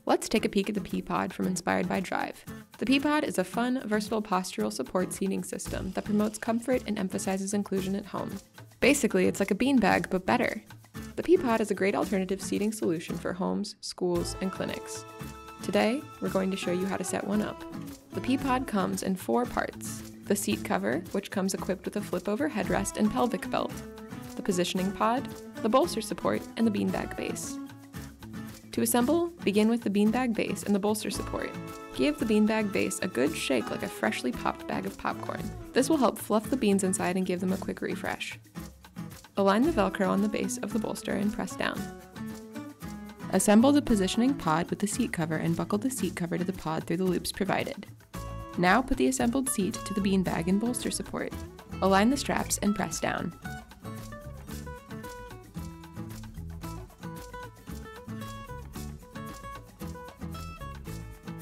Let's take a peek at the P-Pod from Inspired by Drive. The P-Pod is a fun, versatile postural support seating system that promotes comfort and emphasizes inclusion at home. Basically, it's like a beanbag, but better. The P-Pod is a great alternative seating solution for homes, schools, and clinics. Today, we're going to show you how to set one up. The P-Pod comes in 4 parts. The seat cover, which comes equipped with a flip-over headrest and pelvic belt. The positioning pod, the bolster support, and the beanbag base. To assemble, begin with the beanbag base and the bolster support. Give the beanbag base a good shake like a freshly popped bag of popcorn. This will help fluff the beans inside and give them a quick refresh. Align the Velcro on the base of the bolster and press down. Assemble the positioning pod with the seat cover and buckle the seat cover to the pod through the loops provided. Now put the assembled seat to the beanbag and bolster support. Align the straps and press down.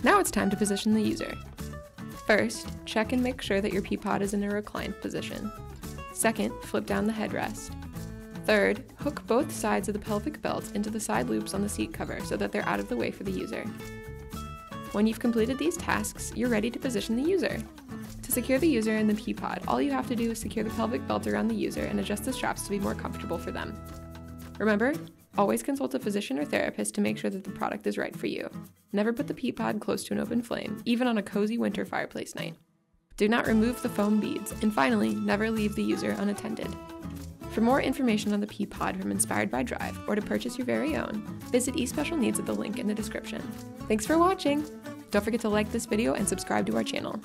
Now it's time to position the user. First, check and make sure that your P-Pod is in a reclined position. Second, flip down the headrest. Third, hook both sides of the pelvic belt into the side loops on the seat cover so that they're out of the way for the user. When you've completed these tasks, you're ready to position the user. To secure the user in the P-Pod, all you have to do is secure the pelvic belt around the user and adjust the straps to be more comfortable for them. Remember, always consult a physician or therapist to make sure that the product is right for you. Never put the P-Pod close to an open flame, even on a cozy winter fireplace night. Do not remove the foam beads, and finally, never leave the user unattended. For more information on the P-Pod from Inspired by Drive, or to purchase your very own, visit eSpecial Needs at the link in the description. Thanks for watching! Don't forget to like this video and subscribe to our channel.